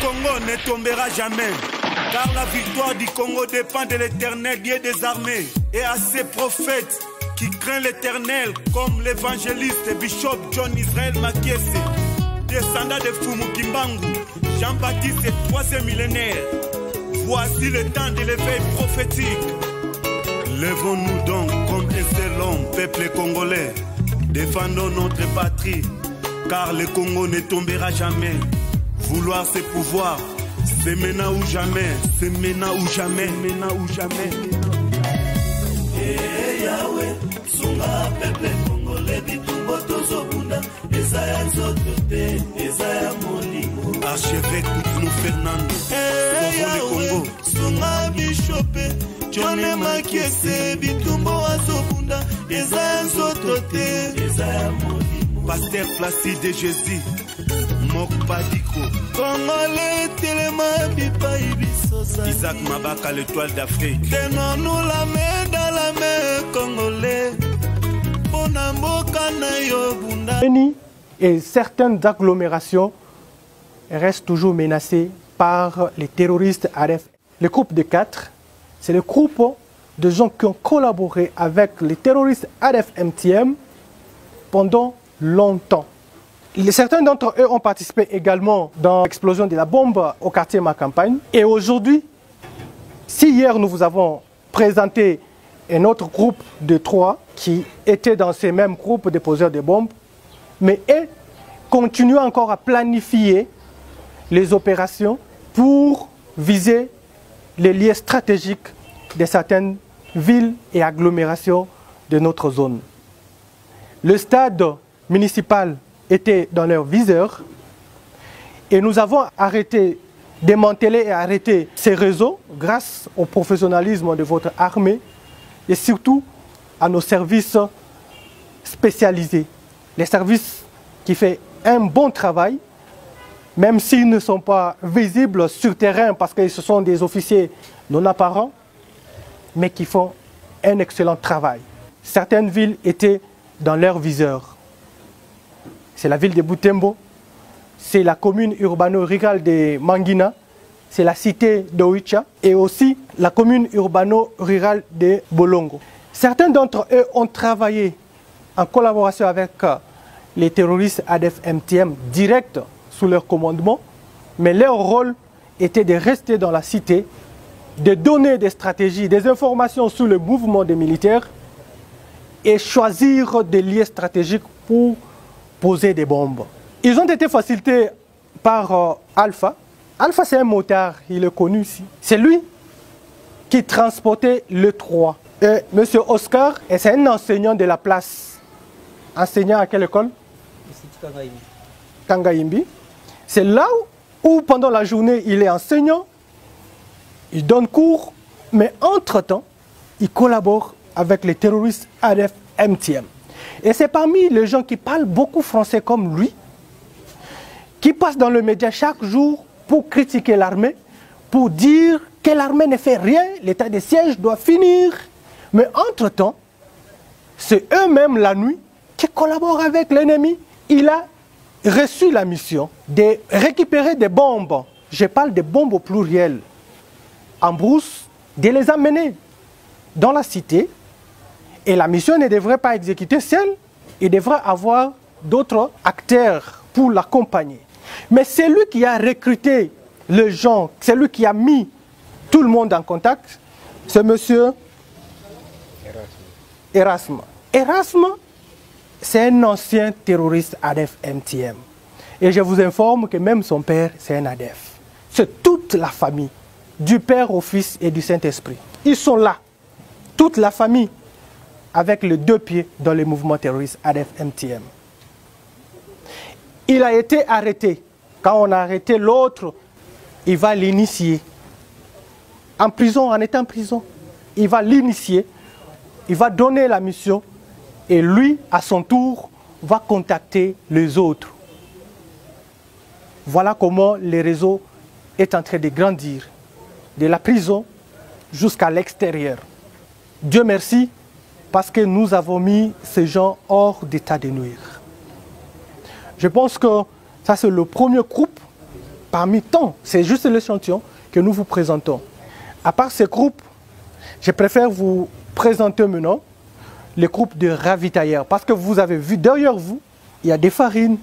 Congo ne tombera jamais, car la victoire du Congo dépend de l'Éternel, Dieu des armées, et à ses prophètes qui craignent l'Éternel, comme l'évangéliste et bishop John Israel Makiese, descendant de Fumu Kimbangu, Jean-Baptiste et troisième millénaire. Voici le temps de l'éveil prophétique. Lèvons-nous donc comme un seul homme, peuple congolais. Défendons notre patrie, car le Congo ne tombera jamais. Vouloir c'est pouvoir, c'est maintenant ou jamais, c'est maintenant ou jamais, maintenant ou jamais. Eh Yahweh, sunga peuple congolais bitumbo tozobunda, ezaya nzotote, ezaya molimo. Archevêque Koutounou Fernando, eh Yahweh, sunga bishope, John Makiese bitumbo azobunda, ezaya nzotote, ezaya molimo. Pasteur Placide Jésus, Mokpadiko, Congolais telema bipai bisosa. Isaac Mabaka, l'étoile d'Afrique. Tenons-nous la main dans la main, Congolais. Et certaines agglomérations restent toujours menacées par les terroristes ADF. Le groupe de 4, c'est le groupe de gens qui ont collaboré avec les terroristes ADF-MTM pendant longtemps. Certains d'entre eux ont participé également dans l'explosion de la bombe au quartier Ma Campagne. Et aujourd'hui, si hier nous vous avons présenté un autre groupe de 3 qui étaient dans ces mêmes groupes de poseurs de bombes, mais eux continuent encore à planifier les opérations pour viser les lieux stratégiques de certaines villes et agglomérations de notre zone. Le stade municipal était dans leur viseur et nous avons arrêté, démantelé et arrêté ces réseaux grâce au professionnalisme de votre armée et surtout à nos services spécialisés. Les services qui font un bon travail, même s'ils ne sont pas visibles sur terrain parce que ce sont des officiers non apparents, mais qui font un excellent travail. Certaines villes étaient dans leur viseur. C'est la ville de Butembo, c'est la commune urbano-rurale de Mangina, c'est la cité d'Oicha et aussi la commune urbano-rurale de Bolongo. Certains d'entre eux ont travaillé en collaboration avec les terroristes ADF-MTM direct sous leur commandement, mais leur rôle était de rester dans la cité, de donner des stratégies, des informations sur le mouvement des militaires et choisir des lieux stratégiques pour poser des bombes. Ils ont été facilités par Alpha. Alpha, c'est un motard, il est connu ici. C'est lui qui transportait le 3. Et Monsieur Oscar, c'est un enseignant de la place. Enseignant à quelle école? Kangaimbi. C'est là où pendant la journée, il est enseignant, il donne cours, mais entre-temps, il collabore avec les terroristes ADF-MTM. Et c'est parmi les gens qui parlent beaucoup français comme lui, qui passent dans le média chaque jour pour critiquer l'armée, pour dire que l'armée ne fait rien, l'état de siège doit finir. Mais entre-temps, c'est eux-mêmes la nuit qui collaborent avec l'ennemi. Il a reçu la mission de récupérer des bombes, je parle de bombes au pluriel, en brousse, de les amener dans la cité. Et la mission ne devrait pas exécuter seule, il devrait avoir d'autres acteurs pour l'accompagner. Mais c'est lui qui a recruté les gens, c'est lui qui a mis tout le monde en contact, c'est monsieur Erasme. Erasme, c'est un ancien terroriste ADF-MTM. Et je vous informe que même son père, c'est un ADF. C'est toute la famille, du Père au Fils et du Saint-Esprit. Ils sont là, toute la famille, avec les 2 pieds dans le mouvement terroriste ADF-MTM. Il a été arrêté. Quand on a arrêté l'autre, il va l'initier. En prison, en étant en prison, il va l'initier, il va donner la mission et lui, à son tour, va contacter les autres. Voilà comment le réseau est en train de grandir, de la prison jusqu'à l'extérieur. Dieu merci, parce que nous avons mis ces gens hors d'état de nuire. Je pense que ça c'est le premier groupe parmi tant. C'est juste l'échantillon que nous vous présentons. À part ces groupes, je préfère vous présenter maintenant les groupes de ravitailleurs. Parce que vous avez vu derrière vous, il y a des farines,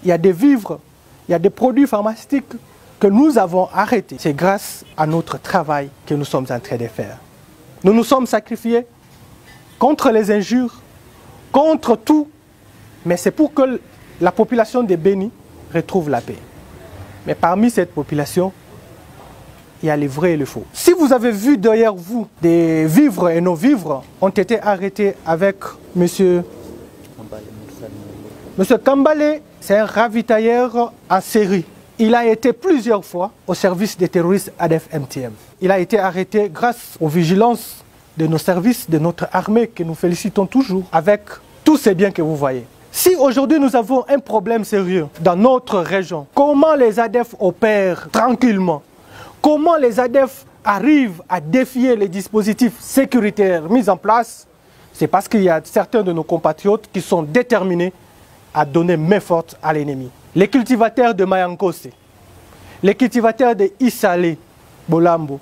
il y a des vivres, il y a des produits pharmaceutiques que nous avons arrêtés. C'est grâce à notre travail que nous sommes en train de faire. Nous nous sommes sacrifiés contre les injures, contre tout, mais c'est pour que la population de Béni retrouve la paix. Mais parmi cette population, il y a les vrais et les faux. Si vous avez vu derrière vous des vivres et non-vivres ont été arrêtés avec Monsieur Kambale, c'est un ravitailleur en série. Il a été plusieurs fois au service des terroristes ADF-MTM. Il a été arrêté grâce aux vigilances de nos services, de notre armée que nous félicitons toujours avec tous ces biens que vous voyez. Si aujourd'hui nous avons un problème sérieux dans notre région, comment les ADF opèrent tranquillement? Comment les ADF arrivent à défier les dispositifs sécuritaires mis en place? C'est parce qu'il y a certains de nos compatriotes qui sont déterminés à donner main forte à l'ennemi. Les cultivateurs de Mayankose, les cultivateurs de Isale, Bolambo,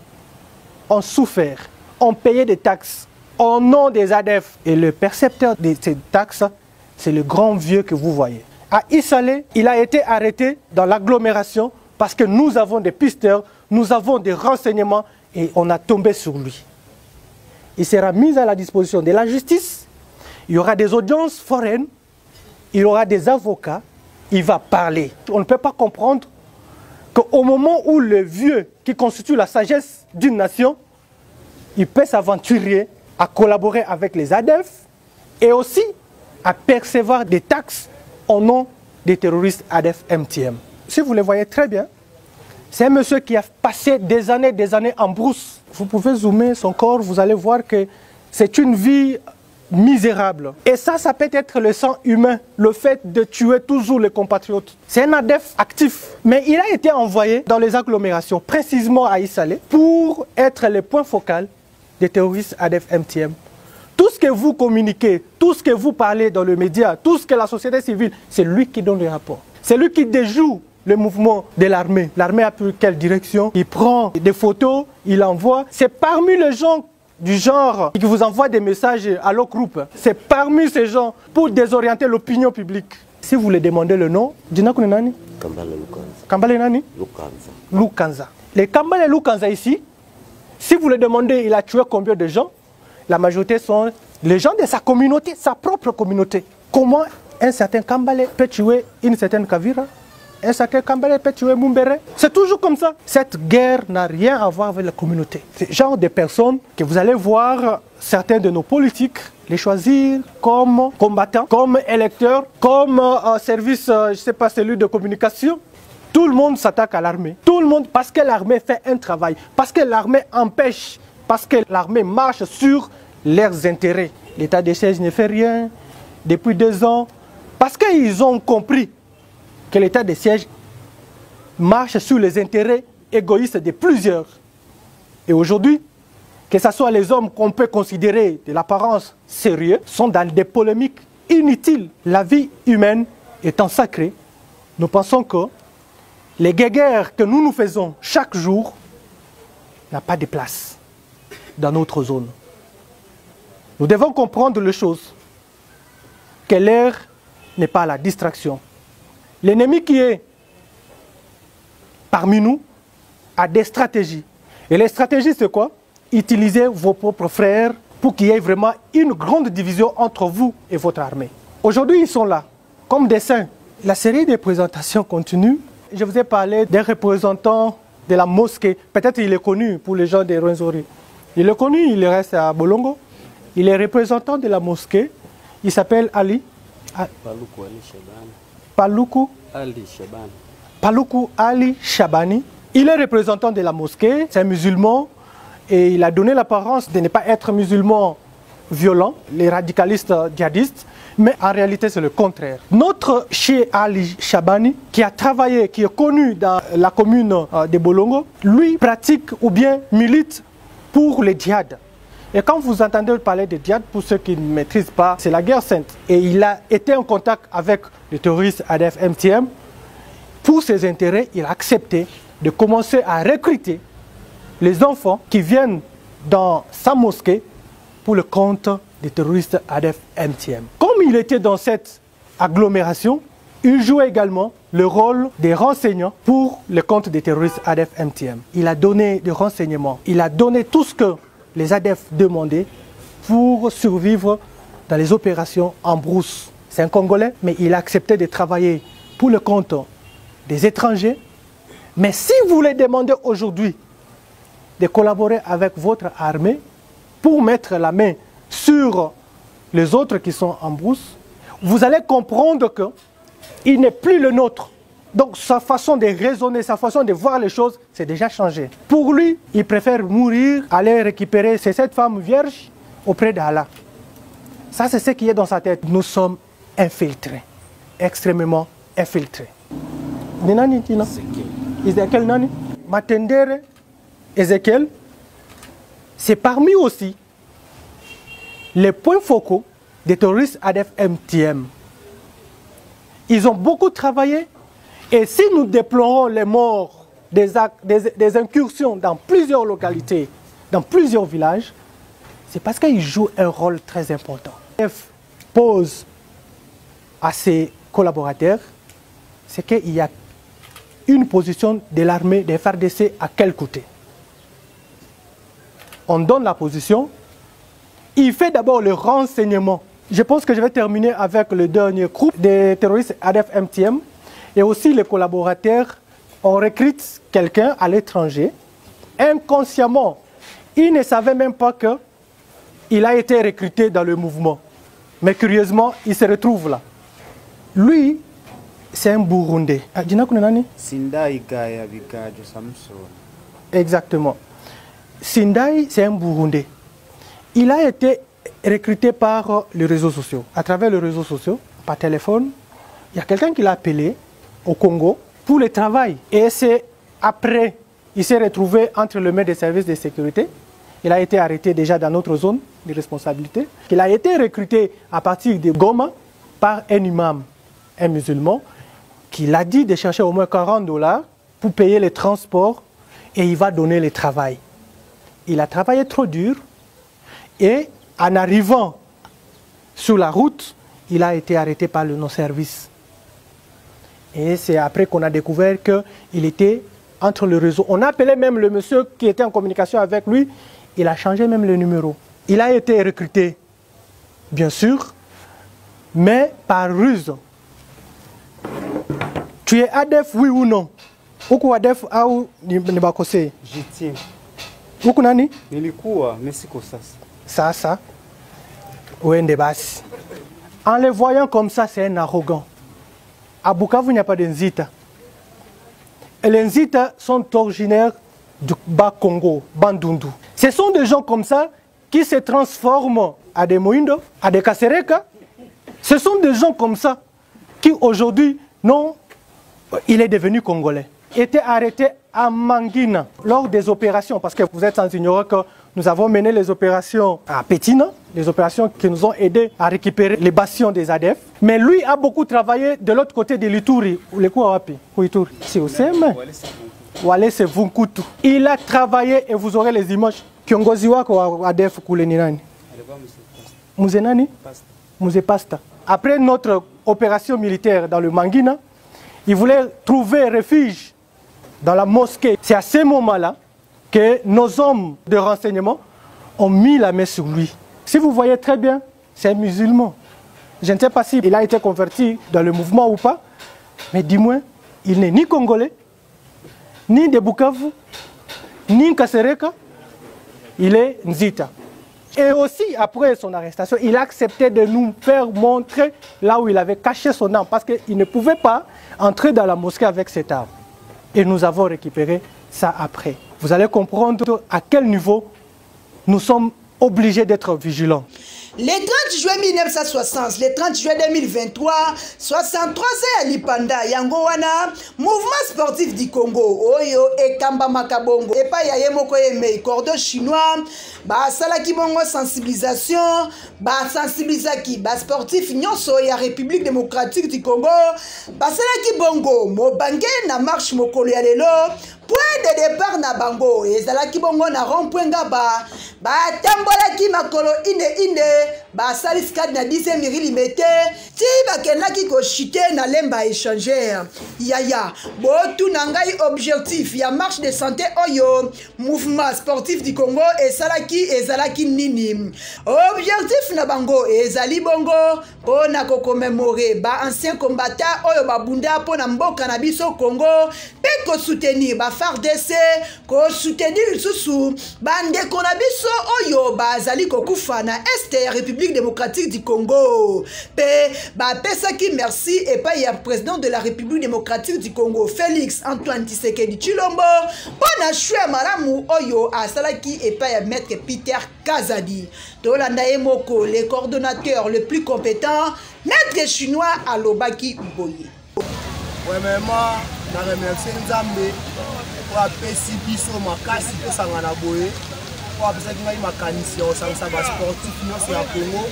ont souffert, ont payé des taxes au nom des ADF. Et le percepteur de ces taxes, c'est le grand vieux que vous voyez. À Isale, il a été arrêté dans l'agglomération parce que nous avons des pisteurs, nous avons des renseignements et on a tombé sur lui. Il sera mis à la disposition de la justice, il y aura des audiences foraines, il y aura des avocats, il va parler. On ne peut pas comprendre qu'au moment où le vieux qui constitue la sagesse d'une nation, il peut s'aventurer à collaborer avec les ADF et aussi à percevoir des taxes au nom des terroristes ADF-MTM. Si vous le voyez très bien, c'est un monsieur qui a passé des années en brousse. Vous pouvez zoomer son corps, vous allez voir que c'est une vie misérable. Et ça peut être le sang humain, le fait de tuer toujours les compatriotes. C'est un ADF actif, mais il a été envoyé dans les agglomérations, précisément à Isale, pour être le point focal des terroristes ADF-MTM. Tout ce que vous communiquez, tout ce que vous parlez dans les médias, tout ce que la société civile, c'est lui qui donne les rapports. C'est lui qui déjoue le mouvement de l'armée. L'armée a pris quelle direction? Il prend des photos, il envoie. C'est parmi les gens du genre qui vous envoient des messages à leur groupe. C'est parmi ces gens pour désorienter l'opinion publique. Si vous les demandez le nom, Dinaku Nani? Kambale Lukanza. Kambale Nani? Lukanza. Les Kambale Lukanza ici, si vous les demandez, il a tué combien de gens? La majorité sont les gens de sa communauté, sa propre communauté. Comment un certain Kambale peut tuer une certaine Kavira? Un certain Kambale peut tuer Mumbere? C'est toujours comme ça. Cette guerre n'a rien à voir avec la communauté. C'est le genre de personnes que vous allez voir certains de nos politiques les choisir comme combattants, comme électeurs, comme service, je ne sais pas, celui de communication. Tout le monde s'attaque à l'armée. Tout le monde, parce que l'armée fait un travail, parce que l'armée empêche, parce que l'armée marche sur leurs intérêts. L'état de siège ne fait rien depuis 2 ans, parce qu'ils ont compris que l'état de siège marche sur les intérêts égoïstes de plusieurs. Et aujourd'hui, que ce soit les hommes qu'on peut considérer de l'apparence sérieux, sont dans des polémiques inutiles. La vie humaine étant sacrée, nous pensons que les guerres que nous faisons chaque jour n'ont pas de place dans notre zone. Nous devons comprendre les choses, que l'heure n'est pas la distraction. L'ennemi qui est parmi nous a des stratégies. Et les stratégies, c'est quoi? Utilisez vos propres frères pour qu'il y ait vraiment une grande division entre vous et votre armée. Aujourd'hui, ils sont là, comme des saints. La série des présentations continue. Je vous ai parlé d'un représentant de la mosquée. Peut-être il est connu pour les gens de Rwenzori. Il est connu, il reste à Bolongo. Il est représentant de la mosquée. Il s'appelle Ali. Paluku Ali Shabani. Il est représentant de la mosquée, c'est un musulman et il a donné l'apparence de ne pas être musulman violent, les radicalistes djihadistes, mais en réalité c'est le contraire. Notre Cheikh Ali Shabani, qui a travaillé, qui est connu dans la commune de Bolongo, lui pratique ou bien milite pour le djihad. Et quand vous entendez parler de djihad, pour ceux qui ne maîtrisent pas, c'est la guerre sainte. Et il a été en contact avec les terroristes ADF-MTM. pour ses intérêts, il a accepté de commencer à recruter les enfants qui viennent dans sa mosquée pour le compte des terroristes ADF-MTM. Comme il était dans cette agglomération, il jouait également le rôle des renseignants pour le compte des terroristes ADF-MTM. Il a donné des renseignements, il a donné tout ce que les ADF demandaient pour survivre dans les opérations en brousse. C'est un Congolais, mais il a accepté de travailler pour le compte des étrangers. Mais si vous les demandez aujourd'hui de collaborer avec votre armée pour mettre la main sur les autres qui sont en brousse, vous allez comprendre qu'il n'est plus le nôtre. Donc sa façon de raisonner, sa façon de voir les choses, c'est déjà changé. Pour lui, il préfère mourir, aller récupérer ces 7 femmes vierges auprès d'Allah. Ça, c'est ce qui est dans sa tête. Nous sommes infiltrés, extrêmement infiltrés. Ezekiel Nani, Matendere, Ezekiel, c'est parmi aussi les points focaux des terroristes ADF-MTM. Ils ont beaucoup travaillé et si nous déplorons les morts des incursions dans plusieurs localités, dans plusieurs villages, c'est parce qu'ils jouent un rôle très important. ADF pose à ses collaborateurs, c'est qu'il y a une position de l'armée des FARDC à quel côté. On donne la position, il fait d'abord le renseignement. Je pense que je vais terminer avec le dernier groupe des terroristes ADF-MTM et aussi les collaborateurs. On recrute quelqu'un à l'étranger, inconsciemment. Il ne savait même pas qu'il a été recruté dans le mouvement. Mais curieusement, il se retrouve là. Lui, c'est un Burundais. Sindai Gaya Vikajo Samson. Exactement. Sindai, c'est un Burundais. Il a été recruté par les réseaux sociaux. À travers les réseaux sociaux, par téléphone, il y a quelqu'un qui l'a appelé au Congo pour le travail. Et c'est après, il s'est retrouvé entre les mains des services de sécurité. Il a été arrêté déjà dans notre zone de responsabilité. Il a été recruté à partir de Goma par un imam, un musulman, qui l'a dit de chercher au moins $40 pour payer les transports et il va donner le travail. Il a travaillé trop dur et en arrivant sur la route, il a été arrêté par le non-service. Et c'est après qu'on a découvert qu'il était entre le réseau. On appelait même le monsieur qui était en communication avec lui, il a changé même le numéro. Il a été recruté, bien sûr, mais par ruse. Tu es ADF, oui ou non? Uko ADF au nibakose? J'y tiens. Uko nani? Nilikuwa, mais siko sasa. Ça. Ouende basi. En les voyant comme ça, c'est un arrogant. À Bukavu, il n'y a pas de Nzita. Et les Nzita sont originaires du Bas-Congo, Bandundu. Ce sont des gens comme ça qui se transforment à des Moindo, à des Kasereka. Ce sont des gens comme ça qui aujourd'hui, non, il est devenu Congolais. Était arrêté à Mangina lors des opérations, parce que vous êtes sans ignorer que nous avons mené les opérations à Pétina, les opérations qui nous ont aidés à récupérer les bastions des ADF. Mais lui a beaucoup travaillé de l'autre côté de l'Ituri. C'est au CM. Walese Vunkutu. Il a travaillé et vous aurez les images. Kiongozi wako ADF kule ni nani? Muze nani? Muze Pasta. Après notre opération militaire dans le Mangina, il voulait trouver refuge dans la mosquée. C'est à ce moment-là que nos hommes de renseignement ont mis la main sur lui. Si vous voyez très bien, c'est un musulman. Je ne sais pas s'il a été converti dans le mouvement ou pas, mais dis-moi, il n'est ni congolais, ni de Bukavu, ni Kasereka, il est Nzita. Et aussi, après son arrestation, il a accepté de nous faire montrer là où il avait caché son arme, parce qu'il ne pouvait pas entrer dans la mosquée avec cette arme. Et nous avons récupéré ça après. Vous allez comprendre à quel niveau nous sommes obligés d'être vigilants. Le 30 juin 1960, le 30 juin 2023, 63 ans à Lipanda, Yangowana, mouvement sportif du Congo, Oyo et Kamba Makabongo, et pas Yaye Moko Yeme, cordon chinois, ba salaki bongo sensibilisation, ba sensibilisaki, ba sportif nyonso ya République démocratique du Congo, ba salaki bongo, mobange na marche mokolo ya lelo, point de départ na bango, et salaki bongo na rond-point ngaba, ba tambolaki makolo inde, ba salis kad na 10 mm, ti ba kenaki ko chite na lemba échangeur. Yaya, bo tout nangai objectif ya marche de santé oyo, mouvement sportif du Congo et salaki nini. Objectif na bango ezali bongo po na ko commémorer ba ancien combattant oyo ba bunda po na mboka na biso Congo, pe ko soutenir ba FARDC, ko soutenir susu ba ndeko na biso oyo ba zali ko kufa na este République démocratique du Congo. Pe ba pesaki merci et pas ya président de la République démocratique du Congo Félix Antoine Tshisekedi Tshilombo po na chwe malamu oyo asalaki et pas ya maître Peter Kazadi. Tolanda Emoko, le coordonnateur le plus compétent, maître chinois Alobaki Boye. Vraiment, je remercie Nzambe pour apesi biso makasi to sangana boye. Pour apesa kinga makanisi au sangsa ba sportif nyonso ya Congo.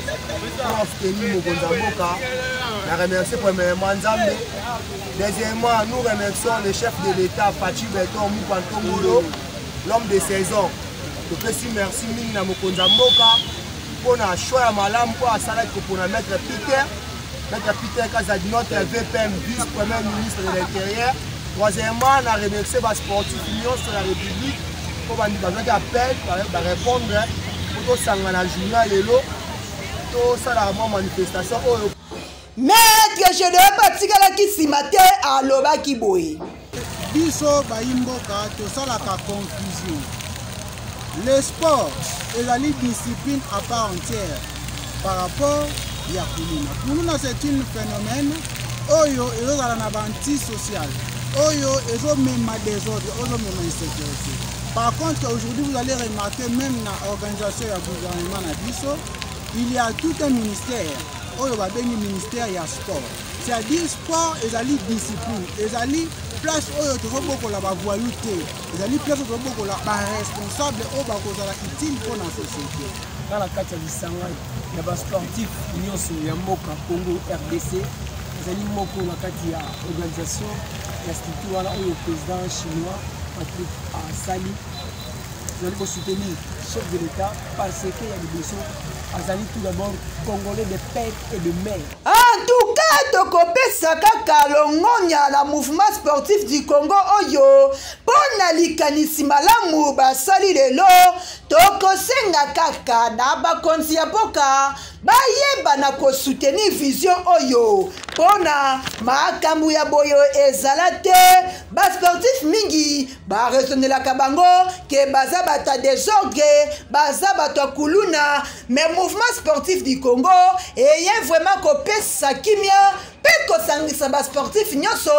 Pour obtenir mokonza mboka. Je remercie premièrement Nzambe. Deuxièmement, nous remercions le chef de l'État Fachi Beton Moupantongo, l'homme de saison. Je pesi merci mingi na mokonza mboka pour na choix ya malamu pour asala pour na mettre Peter Kazadi, notre VPM, vice-premier ministre de l'Intérieur. Troisièmement, on a remercié les sportifs sur la République pour nous appel, pour répondre pour tout ça dans la journée, tout ça dans la manifestation. Maître, je ne vais pas tirer la kissimate à Lobaki Boy. Biso Baimboka, tout ça la confusion. Le sport est la discipline à part entière par rapport à Kuluna. Kuluna c'est un phénomène oyo ezozala na banti social. Oyo ezomema désordre, ezomema insécurité. Par contre, aujourd'hui vous allez remarquer même dans l'organisation du gouvernement na biso, il y a tout un ministère. Oyo babengi ministère ya sport. C'est-à-dire sport ezali discipline, ezali place oyo tozobokola ba voyou te, ezali place oyo tozobokola ba responsable oyo bakozala utile pour la société. Dans la carte du Sangay, il y a des sportifs nyonso ya mboka Congo RDC, ezali moko na kati ya organisation ya structure wana oyo président chinois Patrick Asali ezali ko soutenir chef de l'État parce que y a des besoins azali tout d'abord congolais de père et de mère. En tout cas, tokopesa kaka longonya la mouvement sportif du Congo oyo pona likanisi malamu basali lelo tokosenga kaka na bakonzi ya boka bayeba na ko soutenir vision oyo pona makambu ya boyo ezala te ba sportif mingi ba raisonnelaka bango ke baza bata désordre baza bata kuluna mais mouvement sportif du Congo et vraiment kopesa kimia pe kosangisa ba sportif nyonso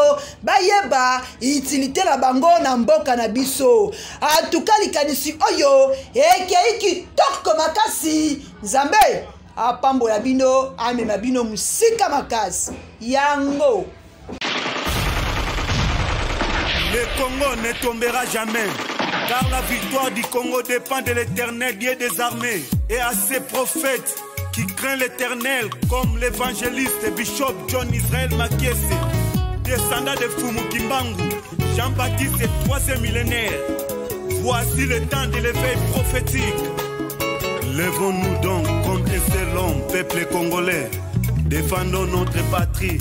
bayeba utilité na bango na mboka na biso. En tout cas likanisi oyo ekei kitoko makasi Nzambe apambola bino amema bino musika makasi yango. Le Congo ne tombera jamais, car la victoire du Congo dépend de l'Éternel, Dieu des armées, et à ses prophètes qui craignent l'Éternel, comme l'évangéliste et bishop John Israël Makiese, descendant de Fumu Kimbangu, Jean-Baptiste et 3e millénaire. Voici le temps de l'éveil prophétique. Lèvons-nous donc comme un seul homme, peuple congolais. Défendons notre patrie,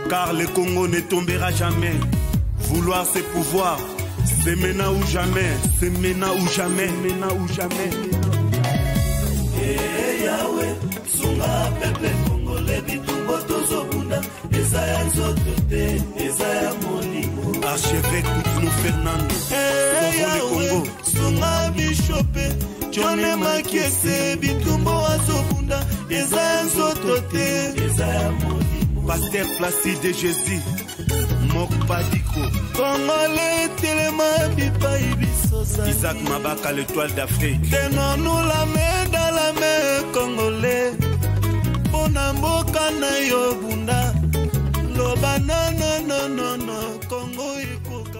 car le Congo ne tombera jamais. Vouloir c'est pouvoir, c'est maintenant ou jamais, c'est maintenant ou jamais, maintenant ou jamais. Yahweh, sunga peuple congolais, bitumbo tozobunda, ezaya nzotote, ezaya molimo. Archevêque Koutounou Fernando, Yahweh, sunga bishopé, John Makiese, bitumbo azobunda, ezaya nzotote, ezaya molimo. Pasteur Placide Jésus. Mokpadiko Congolais Téléma Bipaï Bisosa Isaac Mabaka l'étoile d'Afrique. Tenons-nous la main dans la la main congolais pona mboka na yo bunda loba non Congo ikoka